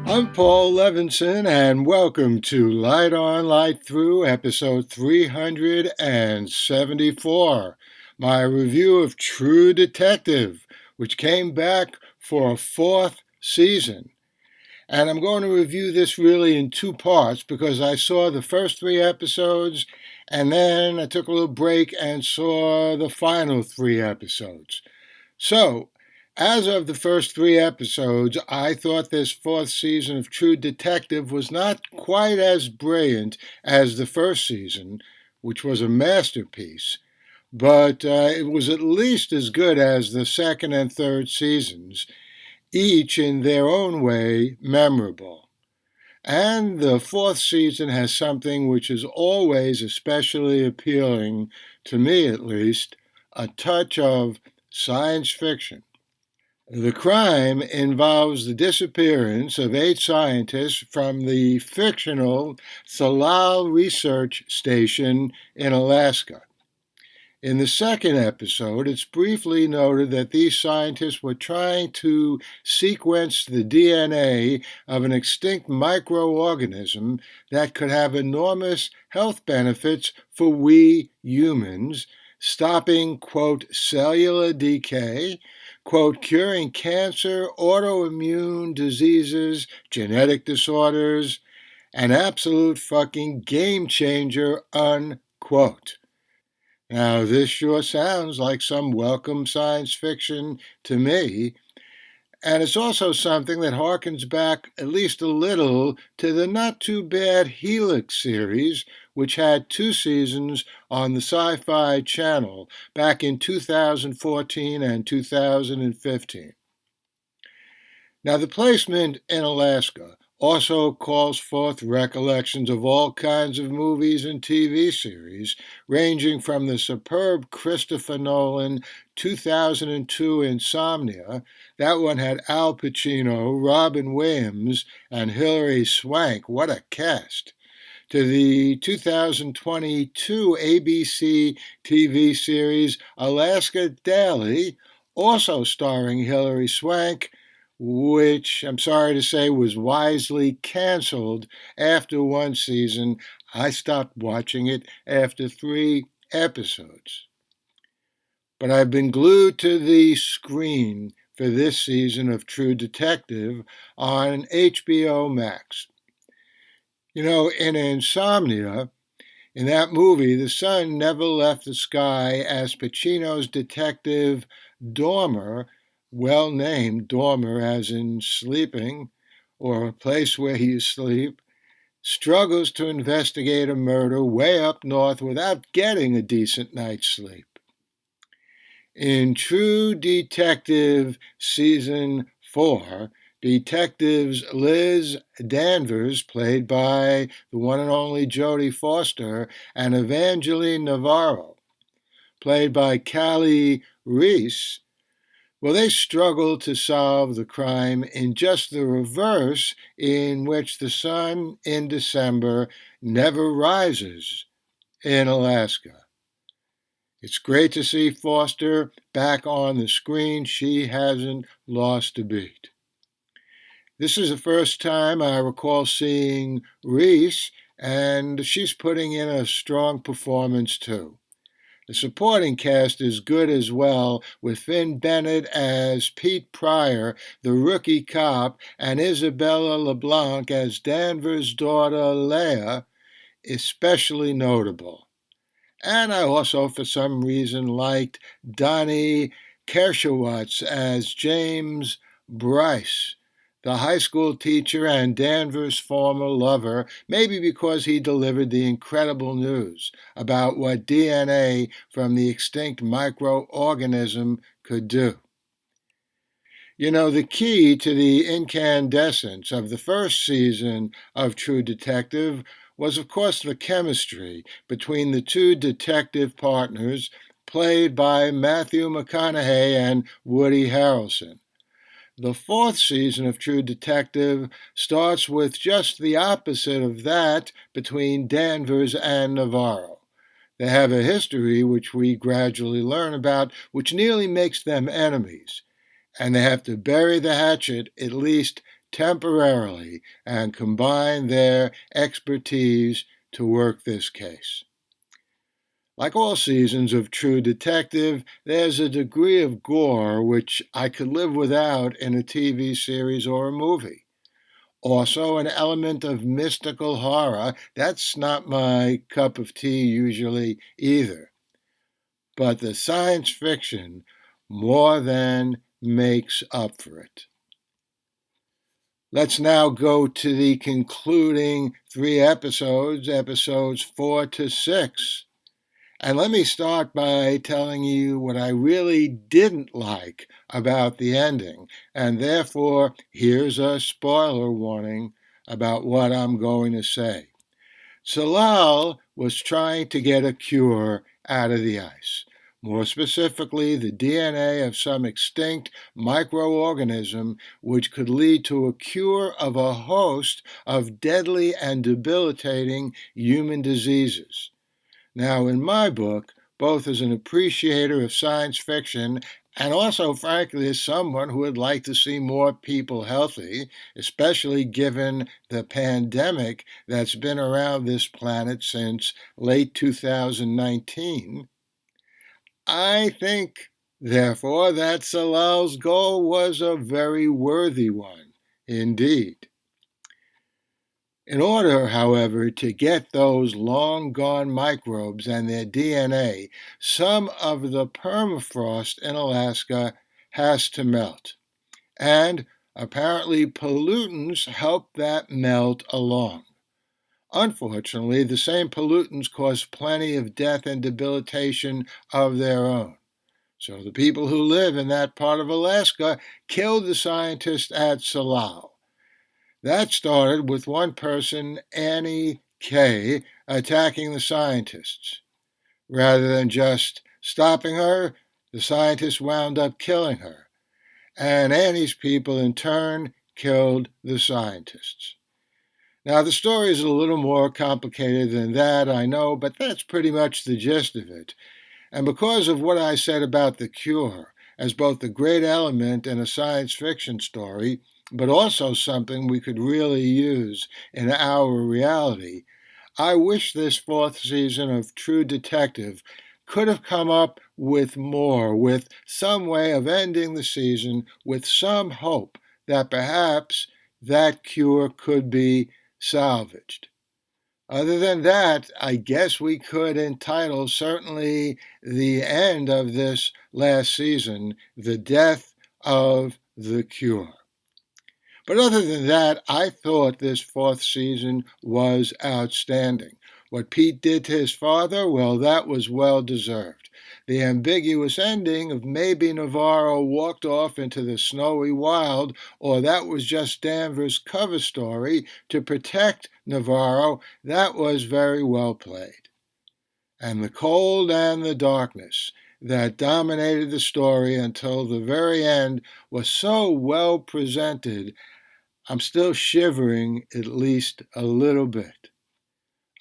I'm Paul Levinson, and welcome to Light On, Light Through, episode 374, my review of True Detective, which came back for a fourth season. And I'm going to review this really in two parts because I saw the first three episodes, and then I took a little break and saw the final three episodes. So, as of the first three episodes, I thought this fourth season of True Detective was not quite as brilliant as the first season, which was a masterpiece, but it was at least as good as the second and third seasons, each in their own way memorable. And the fourth season has something which is always especially appealing, to me at least, a touch of science fiction. The crime involves the disappearance of 8 scientists from the fictional Thalal Research Station in Alaska. In the second episode, it's briefly noted that these scientists were trying to sequence the DNA of an extinct microorganism that could have enormous health benefits for we humans, stopping, quote, cellular decay, quote, curing cancer, autoimmune diseases, genetic disorders, an absolute fucking game changer, unquote. Now, this sure sounds like some welcome science fiction to me, and it's also something that harkens back at least a little to the not too bad Helix series, which had 2 seasons on the Sci Fi Channel back in 2014 and 2015. Now, the placement in Alaska also calls forth recollections of all kinds of movies and TV series, ranging from the superb Christopher Nolan 2002 Insomnia, that one had Al Pacino, Robin Williams, and Hilary Swank, what a cast, to the 2022 ABC TV series Alaska Daily, also starring Hilary Swank, which I'm sorry to say was wisely canceled after one season. I stopped watching it after 3 episodes. But I've been glued to the screen for this season of True Detective on HBO Max. You know, in Insomnia, in that movie, the sun never left the sky as Pacino's detective Dormer, well named Dormer as in sleeping, or a place where you sleep, struggles to investigate a murder way up north without getting a decent night's sleep. In True Detective Season 4, detectives Liz Danvers, played by the one and only Jodie Foster, and Evangeline Navarro, played by Callie Reese, well, they struggle to solve the crime in just the reverse, in which the sun in December never rises in Alaska. It's great to see Foster back on the screen. She hasn't lost a beat. This is the first time I recall seeing Reese, and she's putting in a strong performance too. The supporting cast is good as well, with Finn Bennett as Pete Pryor, the rookie cop, and Isabella LeBlanc as Danvers' daughter Leah, especially notable. And I also, for some reason, liked Donnie Kershowitz as James Bryce, the high school teacher and Danvers' former lover, maybe because he delivered the incredible news about what DNA from the extinct microorganism could do. You know, the key to the incandescence of the first season of True Detective was, of course, the chemistry between the two detective partners played by Matthew McConaughey and Woody Harrelson. The fourth season of True Detective starts with just the opposite of that between Danvers and Navarro. They have a history which we gradually learn about, which nearly makes them enemies, and they have to bury the hatchet at least temporarily and combine their expertise to work this case. Like all seasons of True Detective, there's a degree of gore which I could live without in a TV series or a movie. Also, an element of mystical horror. That's not my cup of tea usually either. But the science fiction more than makes up for it. Let's now go to the concluding 3 episodes, episodes 4 to 6. And let me start by telling you what I really didn't like about the ending. And therefore, here's a spoiler warning about what I'm going to say. Salal was trying to get a cure out of the ice. More specifically, the DNA of some extinct microorganism which could lead to a cure of a host of deadly and debilitating human diseases. Now, in my book, both as an appreciator of science fiction and also, frankly, as someone who would like to see more people healthy, especially given the pandemic that's been around this planet since late 2019, I think, therefore, that Salal's goal was a very worthy one indeed. In order, however, to get those long-gone microbes and their DNA, some of the permafrost in Alaska has to melt. And apparently pollutants help that melt along. Unfortunately, the same pollutants cause plenty of death and debilitation of their own. So the people who live in that part of Alaska killed the scientists at Salal. That started with one person, Annie K., attacking the scientists. Rather than just stopping her, the scientists wound up killing her. And Annie's people, in turn, killed the scientists. Now, the story is a little more complicated than that, I know, but that's pretty much the gist of it. And because of what I said about the cure, as both a great element in a science fiction story, but also something we could really use in our reality, I wish this 4th season of True Detective could have come up with more, with some way of ending the season with some hope that perhaps that cure could be salvaged. Other than that, I guess we could entitle certainly the end of this last season, The Death of the Cure. But other than that, I thought this 4th season was outstanding. What Pete did to his father, well, that was well deserved. The ambiguous ending of maybe Navarro walked off into the snowy wild, or that was just Danvers' cover story to protect Navarro, that was very well played. And the cold and the darkness that dominated the story until the very end was so well presented, I'm still shivering at least a little bit.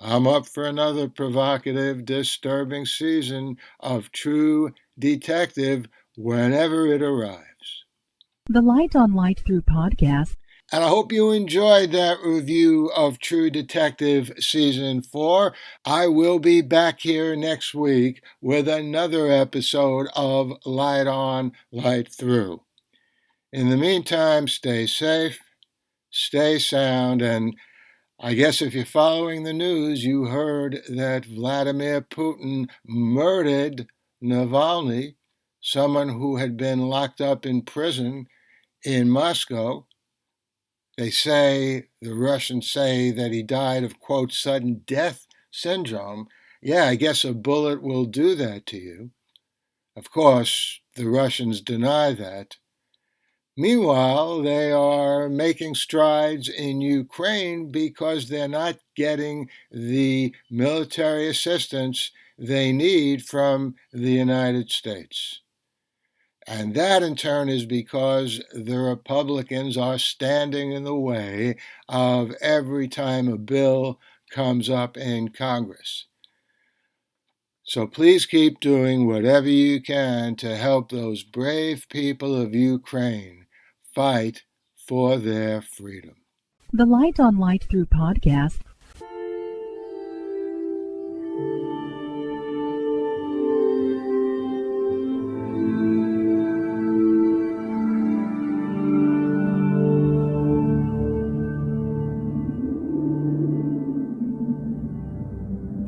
I'm up for another provocative, disturbing season of True Detective whenever it arrives. The Light on Light Through podcast. And I hope you enjoyed that review of True Detective Season 4. I will be back here next week with another episode of Light On, Light Through. In the meantime, stay safe, stay sound, and I guess if you're following the news, you heard that Vladimir Putin murdered Navalny, someone who had been locked up in prison in Moscow. The Russians say that he died of, quote, sudden death syndrome. Yeah, I guess a bullet will do that to you. Of course, the Russians deny that. Meanwhile, they are making strides in Ukraine because they're not getting the military assistance they need from the United States. And that, in turn, is because the Republicans are standing in the way of every time a bill comes up in Congress. So please keep doing whatever you can to help those brave people of Ukraine fight for their freedom. The Light on Light Through podcast.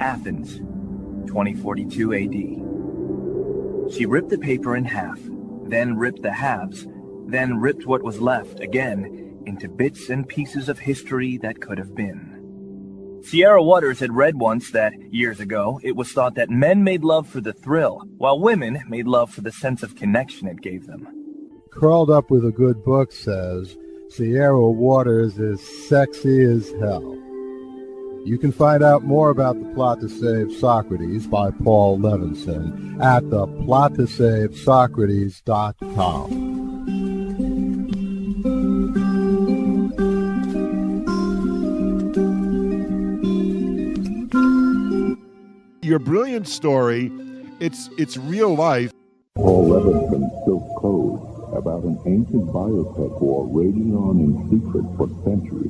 Athens, 2042 AD. She ripped the paper in half, then ripped the halves, then ripped what was left again into bits and pieces of history that could have been. Sierra Waters had read once that, years ago, it was thought that men made love for the thrill, while women made love for the sense of connection it gave them. Curled Up with a Good Book says, Sierra Waters is sexy as hell. You can find out more about The Plot to Save Socrates by Paul Levinson at theplottosavesocrates.com. Your brilliant story, it's real life. Paul Levinson's Silk Code, about an ancient biotech war raging on in secret for centuries.